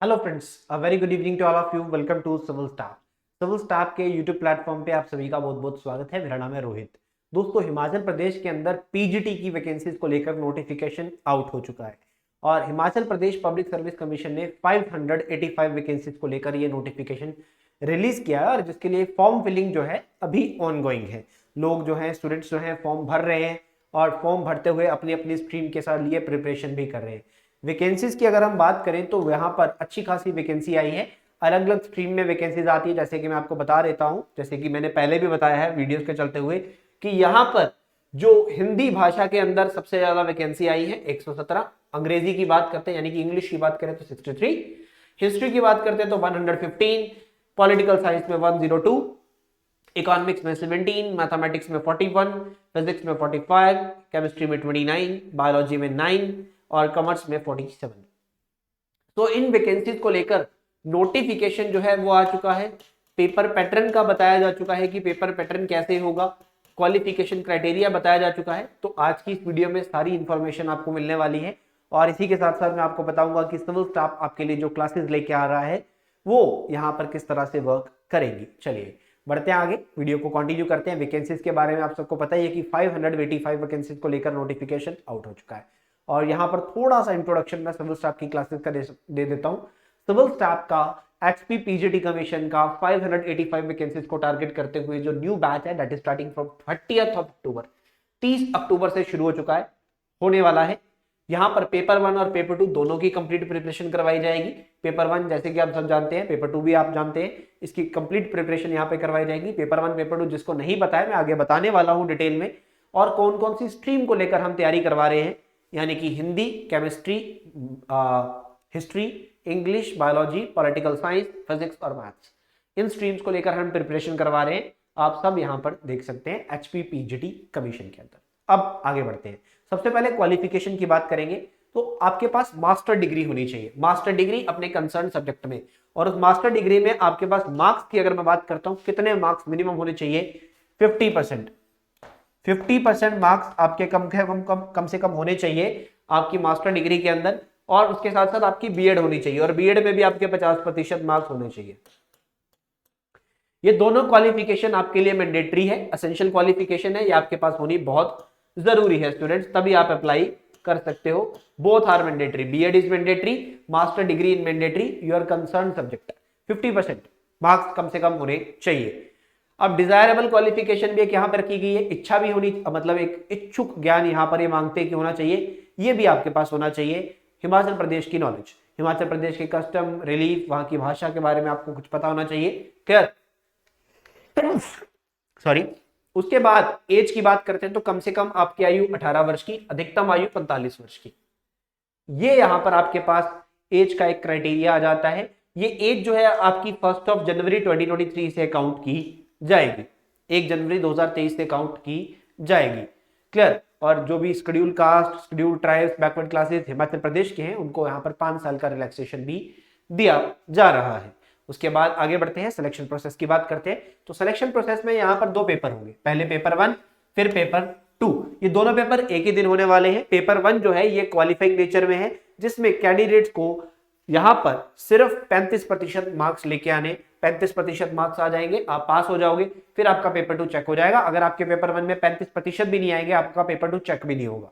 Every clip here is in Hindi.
Hello friends, a very good evening to all of you. Welcome to civil staff. Civil staff के यूट्यूब प्लेटफॉर्म पे आप सभी का बहुत बहुत स्वागत है। मेरा नाम है रोहित। दोस्तों, हिमाचल प्रदेश के अंदर पीजीटी की वैकेंसीज को लेकर नोटिफिकेशन आउट हो चुका है और Himachal Pradesh public service commission ने 585 वैकेंसीज को लेकर ये नोटिफिकेशन रिलीज किया है और जिसके लिए फॉर्म फिलिंग जो है अभी ऑन गोइंग है। लोग जो हैं, स्टूडेंट्स जो हैं, फॉर्म भर रहे हैं और फॉर्म भरते हुए अपनी अपनी स्ट्रीम के साथ लिए प्रिपरेशन भी कर रहे हैं। वैकेंसीज की अगर हम बात करें तो यहाँ पर अच्छी खासी वैकेंसी आई है। अलग अलग स्ट्रीम में वैकेंसीज आती है, जैसे कि मैं आपको बता देता हूँ, जैसे कि मैंने पहले भी बताया है वीडियोस के चलते हुए कि यहाँ पर जो हिंदी भाषा के अंदर सबसे ज्यादा वैकेंसी आई है 117। अंग्रेजी की बात करते हैं यानी कि इंग्लिश की बात करें तो 63, हिस्ट्री की बात करते हैं तो 115, पॉलिटिकल साइंस में 102, इकोनॉमिक्स में 17, मैथमेटिक्स में 41, फिजिक्स में 45, केमिस्ट्री में 29, बायोलॉजी में 9 और कॉमर्स में 47। तो इन वैकेंसीज को लेकर नोटिफिकेशन जो है वो आ चुका है। पेपर पैटर्न का बताया जा चुका है कि पेपर पैटर्न कैसे होगा, क्वालिफिकेशन क्राइटेरिया बताया जा चुका है। तो आज की इस वीडियो में सारी इंफॉर्मेशन आपको मिलने वाली है और इसी के साथ साथ मैं आपको बताऊंगा कि सिविल स्टाफ आपके लिए जो क्लासेस लेके आ रहा है वो यहाँ पर किस तरह से वर्क करेंगी। चलिए बढ़ते हैं आगे, वीडियो को कंटिन्यू करते हैं। वैकेंसीज के बारे में आप सबको पता ही है कि 585 वैकेंसीज को लेकर नोटिफिकेशन आउट हो चुका है और यहाँ पर थोड़ा सा इंट्रोडक्शन मैं सिविल स्टाफ की क्लासेस का दे देता हूँ। सिविल स्टाफ का एचपी पीजीटी कमीशन का 585 वैकेंसीज को टारगेट करते हुए जो न्यू बैच है that is starting from 30th of October, 30 अक्टूबर से शुरू हो चुका है, होने वाला है। यहाँ पर पेपर 1 और पेपर 2 दोनों की कंप्लीट प्रिपरेशन करवाई जाएगी। पेपर 1 जैसे कि आप सब जानते हैं, पेपर 2 भी आप जानते हैं, इसकी कंप्लीट प्रिपरेशन यहाँ पे करवाई जाएगी। पेपर 1 पेपर 2 जिसको नहीं पता है मैं आगे बताने वाला हूँ डिटेल में, और कौन कौन सी स्ट्रीम को लेकर हम तैयारी करवा रहे हैं, यानी कि Hindi, chemistry, history, English, biology, political science, physics और मैथ्स, इन स्ट्रीम्स को लेकर हम प्रिपरेशन करवा रहे हैं। आप सब यहाँ पर देख सकते हैं एचपी पीजीटी कमीशन के अंदर। अब आगे बढ़ते हैं। सबसे पहले क्वालिफिकेशन की बात करेंगे तो आपके पास मास्टर डिग्री होनी चाहिए, मास्टर डिग्री अपने कंसर्न सब्जेक्ट में। और उस मास्टर डिग्री में आपके पास मार्क्स की अगर मैं बात करता हूं, कितने मार्क्स मिनिमम होने चाहिए? 50%। 50% मार्क्स आपके कम से कम होने चाहिए आपकी मास्टर डिग्री के अंदर, और उसके साथ साथ आपकी बीएड होनी चाहिए और बीएड में भी आपके 50% मार्क्स होने चाहिए। ये दोनों क्वालिफिकेशन आपके लिए मैंडेटरी है, एसेंशियल क्वालिफिकेशन है, ये आपके पास होनी बहुत जरूरी है स्टूडेंट्स, तभी आप अप्लाई कर सकते हो। Both are mandatory, BEd is mandatory, master degree in mandatory, your concern subject. 50% marks कम से कम होने चाहिए। अब डिजायरेबल क्वालिफिकेशन भी एक यहाँ पर रखी गई है, इच्छा भी होनी, मतलब एक इच्छुक ज्ञान यहाँ पर ये मांगते कि होना चाहिए, ये भी आपके पास होना चाहिए। हिमाचल प्रदेश की नॉलेज, हिमाचल प्रदेश के कस्टम, रिलीफ, वहां की भाषा के बारे में आपको कुछ पता होना चाहिए। क्लियर? सॉरी। उसके बाद एज की बात करते हैं तो कम से कम आपकी आयु 18 वर्ष की, अधिकतम आयु 45 वर्ष की। ये यहां पर आपके पास एज का एक क्राइटेरिया आ जाता है। ये एज जो है आपकी 1 जनवरी 2023 से काउंट की जाएगी, 1 जनवरी 2023 से काउंट की जाएगी। क्लियर? और जो भी schedule caste, schedule tribes, backward classes Himachal Pradesh के हैं उनको यहाँ पर 5 साल का रिलैक्सेशन भी दिया जा रहा है। उसके बाद आगे बढ़ते हैं, सिलेक्शन प्रोसेस की बात करते हैं। तो सिलेक्शन प्रोसेस में यहाँ पर 2 पेपर होंगे, पहले पेपर 1 फिर पेपर 2। ये दोनों पेपर एक ही दिन होने वाले हैं। पेपर 1 जो है ये क्वालिफाइंग नेचर में है, जिसमें कैंडिडेट्स को यहाँ पर सिर्फ 35% मार्क्स लेके आने, 35% मार्क्स आ जाएंगे, आप पास हो जाओगे, फिर आपका पेपर 2 चेक हो जाएगा। अगर आपके पेपर 1 में 35% भी नहीं आएंगे, आपका पेपर 2 चेक भी नहीं होगा।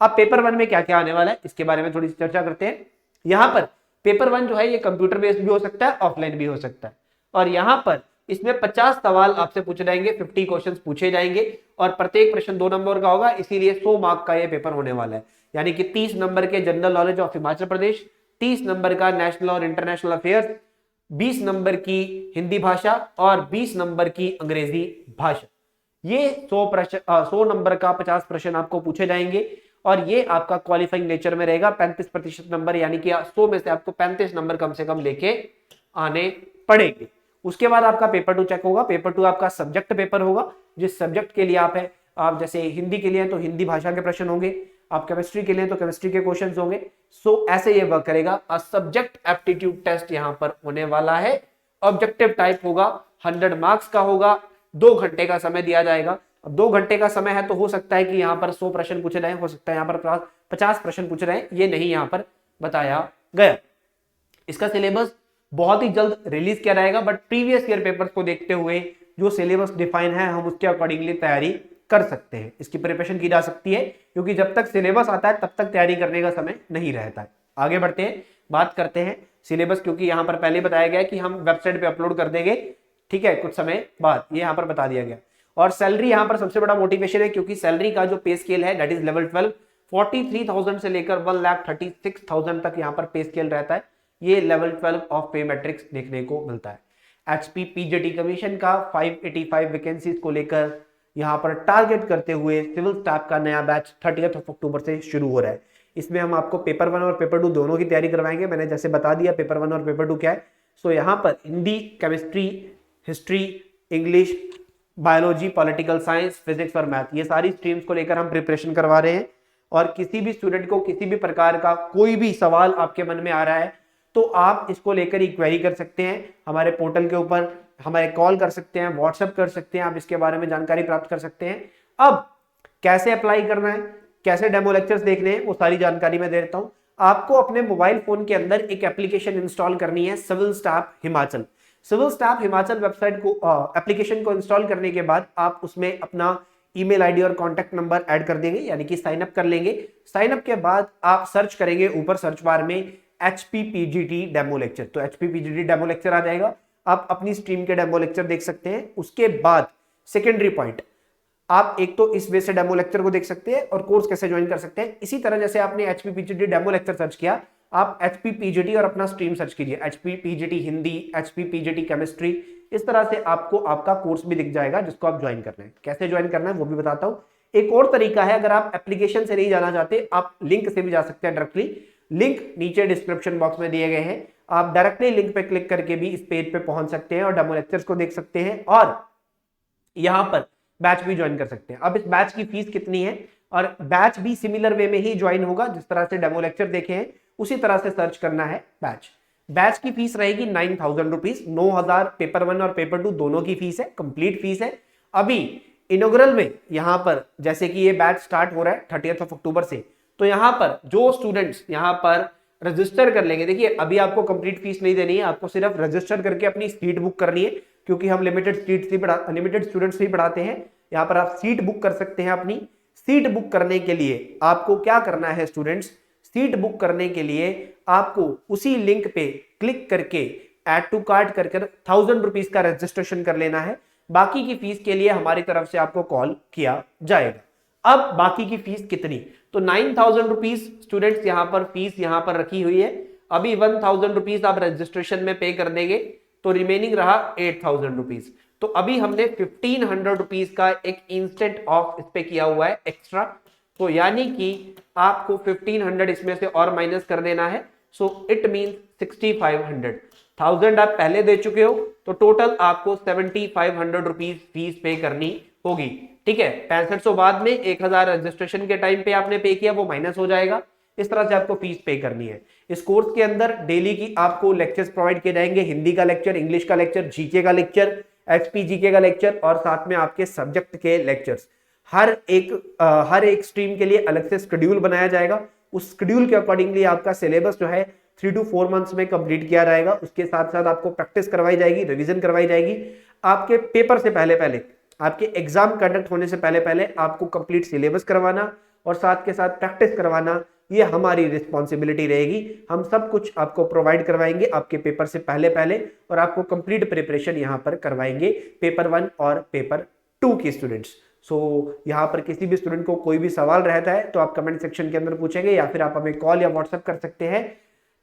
अब पेपर 1 में क्या क्या आने वाला है इसके बारे में थोड़ी सी चर्चा करते हैं। यहाँ पर पेपर 1 जो है ये कंप्यूटर बेस्ड भी हो सकता है, ऑफलाइन भी हो सकता है, और यहाँ पर इसमें 50 सवाल आपसे पूछे जाएंगे, 50 क्वेश्चंस पूछे जाएंगे और प्रत्येक प्रश्न 2 नंबर का होगा, इसीलिए 100 मार्क का ये पेपर होने वाला है। यानी कि 30 नंबर के general knowledge of Himachal Pradesh, 30 number का नेशनल और इंटरनेशनल अफेयर्स, 20 नंबर की हिंदी भाषा और 20 नंबर की अंग्रेजी भाषा। ये 100 नंबर का 50 प्रश्न आपको पूछे जाएंगे और ये आपका क्वालिफाइंग नेचर में रहेगा। 35% नंबर, यानी कि 100 में से आपको 35 नंबर कम से कम लेके आने पड़ेंगे। उसके बाद आपका पेपर 2 चेक होगा। पेपर 2 आपका सब्जेक्ट पेपर होगा, जिस सब्जेक्ट के लिए आप है, आप जैसे हिंदी के लिए तो हिंदी भाषा के प्रश्न होंगे, आप केमिस्ट्री के लिए तो केमिस्ट्री के क्वेश्चंस होंगे। सो ऐसे ये वर्क करेगा। सब्जेक्ट एप्टीट्यूड टेस्ट यहां पर होने वाला है, ऑब्जेक्टिव टाइप होगा, 100 मार्क्स का होगा, 2 घंटे का समय दिया जाएगा। अब 2 घंटे का समय है तो हो सकता है कि यहाँ पर 100 प्रश्न पूछे जाए, हो सकता है यहाँ पर 50 प्रश्न पूछ रहे हैं, ये नहीं यहाँ पर बताया गया। इसका सिलेबस बहुत ही जल्द रिलीज किया जाएगा, बट प्रीवियस ईयर पेपर्स को देखते हुए जो सिलेबस डिफाइन है हम उसके अकॉर्डिंगली तैयारी कर सकते हैं, इसकी प्रिपरेशन की जा सकती है, क्योंकि जब तक सिलेबस आता है तब तक तैयारी करने का समय नहीं रहता है। आगे बढ़ते हैं, बात करते हैं सिलेबस, क्योंकि यहाँ पर पहले बताया गया है कि हम वेबसाइट पे अपलोड कर देंगे, ठीक है, कुछ समय बाद, ये यहाँ पर बता दिया गया। और सैलरी यहाँ पर सबसे बड़ा मोटिवेशन है, क्योंकि सैलरी का जो पे स्केल है दैट इज लेवल 12, 43,000 से लेकर 1,36,000 तक यहाँ पर पे स्केल रहता है। ये लेवल 12 ऑफ पे मैट्रिक्स देखने को मिलता है। एचपी पीजीटी कमीशन का 585 वैकेंसीज को लेकर यहाँ पर टारगेट करते हुए सिविल स्टाफ का नया बैच 30 अक्टूबर से शुरू हो रहा है। इसमें हम आपको पेपर 1 और पेपर 2 दोनों की तैयारी करवाएंगे। मैंने जैसे बता दिया पेपर 1 और पेपर 2 क्या है। सो यहाँ पर Hindi, chemistry, history, English, biology, political science, physics और मैथ, ये सारी स्ट्रीम्स को लेकर हम प्रिपरेशन करवा रहे हैं। और किसी भी स्टूडेंट को किसी भी प्रकार का कोई भी सवाल आपके मन में आ रहा है तो आप इसको लेकर ही क्वेरी कर सकते हैं हमारे पोर्टल के ऊपर, हमारे कॉल कर सकते हैं, व्हाट्सएप कर सकते हैं, आप इसके बारे में जानकारी प्राप्त कर सकते हैं। अब कैसे अप्लाई करना है, कैसे डेमो लेक्चर्स देखने हैं, वो सारी जानकारी मैं दे देता हूं। आपको अपने मोबाइल फोन के अंदर एक एप्लीकेशन इंस्टॉल करनी है, civil staff Himachal. Civil staff Himachal website को एप्लीकेशन को इंस्टॉल करने के बाद आप उसमें अपना ईमेल आईडी और कॉन्टैक्ट नंबर ऐड कर देंगे, यानी कि साइन अप कर लेंगे। साइन अप के बाद आप सर्च करेंगे ऊपर सर्च बार में HPPGT डेमो लेक्चर, तो HPPGT डेमो लेक्चर आ जाएगा। आप अपनी स्ट्रीम के डेमो लेक्चर देख सकते हैं। उसके बाद सेकेंडरी पॉइंट, आप एक तो इस वे से डेमो लेक्चर को देख सकते हैं और कोर्स कैसे ज्वाइन कर सकते हैं। इसी तरह जैसे आपने HPPGT डेमो लेक्चर सर्च किया, आप HPPGT और अपना स्ट्रीम सर्च कीजिए, HPPGT हिंदी, HPPGT केमिस्ट्री, इस तरह से आपको आपका कोर्स भी दिख जाएगा जिसको आप ज्वाइन करना है। कैसे ज्वाइन करना है वो भी बताता हूं। एक और तरीका है, अगर आप एप्लीकेशन से नहीं जाना चाहते, आप लिंक से भी जा सकते हैं डायरेक्टली। लिंक नीचे डिस्क्रिप्शन बॉक्स में दिए गए हैं, आप डायरेक्टली लिंक पे क्लिक करके भी इस पेज पे पहुंच सकते हैं और डेमो लेक्चर्स को देख सकते हैं और यहां पर बैच भी ज्वाइन कर सकते हैं। अब इस बैच की फीस कितनी है, और बैच भी सिमिलर वे में ही ज्वाइन होगा, जिस तरह से डेमो लेक्चर देखे हैं उसी तरह से सर्च करना है बैच। बैच की फीस रहेगी 9,000 रुपीज, 9,000 पेपर 1 और पेपर 2 दोनों की फीस है, कंप्लीट फीस है। अभी इनॉग्रल में यहां पर जैसे कि ये बैच स्टार्ट हो रहा है 30 अक्टूबर से, तो यहां पर जो स्टूडेंट्स यहां पर रजिस्टर कर लेंगे, देखिए अभी आपको कंप्लीट फीस नहीं देनी है, आपको सिर्फ रजिस्टर करके अपनी सीट बुक करनी है, क्योंकि हम लिमिटेड स्टूडेंट्स ही पढ़ाते हैं। यहां पर आप सीट बुक कर सकते हैं। अपनी सीट बुक करने के लिए आपको क्या करना है स्टूडेंट्स, सीट बुक करने के लिए आपको उसी लिंक पे क्लिक करके ऐड टू कार्ट कर 1,000 रुपीज का रजिस्ट्रेशन कर लेना है। बाकी की फीस के लिए हमारी तरफ से आपको कॉल किया जाएगा। अब बाकी की फीस कितनी, तो 9,000 रुपीज स्टूडेंट्स यहां पर फीस यहां पर रखी हुई है। अभी 1,000 रुपीज आप रजिस्ट्रेशन में पे कर देंगे तो रिमेनिंग रहा 8,000 रुपीज। तो अभी हमने 1,500 रुपीज का एक इंस्टेंट ऑफ इस पे किया हुआ है एक्स्ट्रा, तो यानी कि आपको 1,500 इसमें से और माइनस कर देना है। So it means 6,500। 1,000 आप पहले दे चुके हो तो टोटल आपको 7,500 रुपीज फीस पे करनी होगी, ठीक है। 6500 बाद में 1,000 रजिस्ट्रेशन के टाइम पे आपने पे किया वो माइनस हो जाएगा। इस तरह से आपको फीस पे करनी है। इस कोर्स के अंदर डेली की आपको लेक्चर्स प्रोवाइड किए जाएंगे, हिंदी का लेक्चर, इंग्लिश का लेक्चर, जीके का लेक्चर, HPGK का लेक्चर और साथ में आपके सब्जेक्ट के लेक्चर्स। हर एक स्ट्रीम के लिए अलग से शेड्यूल बनाया जाएगा। उस शेड्यूल के अकॉर्डिंगली आपका सिलेबस जो है 3 to 4 मंथ्स में कंप्लीट किया जाएगा। उसके साथ साथ आपको प्रैक्टिस करवाई जाएगी, रिवीजन करवाई जाएगी। आपके पेपर से पहले पहले, आपके एग्जाम कंडक्ट होने से पहले पहले आपको कंप्लीट सिलेबस करवाना और साथ के साथ प्रैक्टिस करवाना, ये हमारी रिस्पॉन्सिबिलिटी रहेगी। हम सब कुछ आपको प्रोवाइड करवाएंगे आपके पेपर से पहले पहले और आपको कंप्लीट प्रिपरेशन यहाँ पर करवाएंगे पेपर 1 और पेपर 2 की स्टूडेंट्स। सो यहाँ पर किसी भी स्टूडेंट को कोई भी सवाल रहता है तो आप कमेंट सेक्शन के अंदर पूछेंगे या फिर आप हमें कॉल या व्हाट्सएप कर सकते हैं।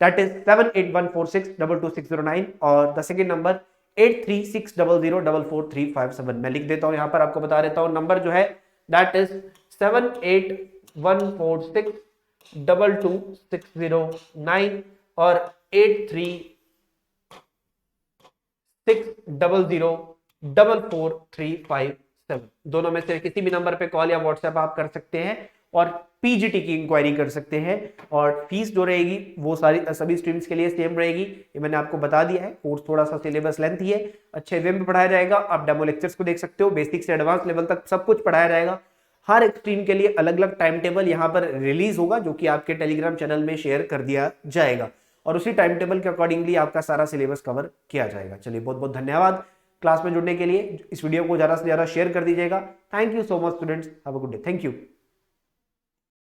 दैट इज 7814622609 और द सेकेंड नंबर 8360044357। मैं लिख देता हूं, यहां पर आपको बता देता हूं नंबर जो है दैट इज 7814622609 और 8360044357। दोनों में से किसी भी नंबर पे कॉल या व्हाट्सएप आप कर सकते हैं और पीजीटी की इंक्वायरी कर सकते हैं। और फीस जो रहेगी वो सभी स्ट्रीम्स के लिए सेम रहेगी, ये मैंने आपको बता दिया है। कोर्स थोड़ा सा सिलेबस लेंथी है, अच्छे वे में पढ़ाया जाएगा। आप डेमो लेक्चर्स को देख सकते हो, बेसिक से एडवांस लेवल तक सब कुछ पढ़ाया जाएगा। हर एक स्ट्रीम के लिए अलग अलग टाइम टेबल यहाँ पर रिलीज होगा जो कि आपके टेलीग्राम चैनल में शेयर कर दिया जाएगा। और उसी टाइम टेबल के अकॉर्डिंगली आपका सारा सिलेबस कवर किया जाएगा। चलिए बहुत बहुत धन्यवाद क्लास में जुड़ने के लिए। इस वीडियो को ज़्यादा से ज़्यादा शेयर कर दीजिएगा। Thank you so much students, have a good day. Thank you.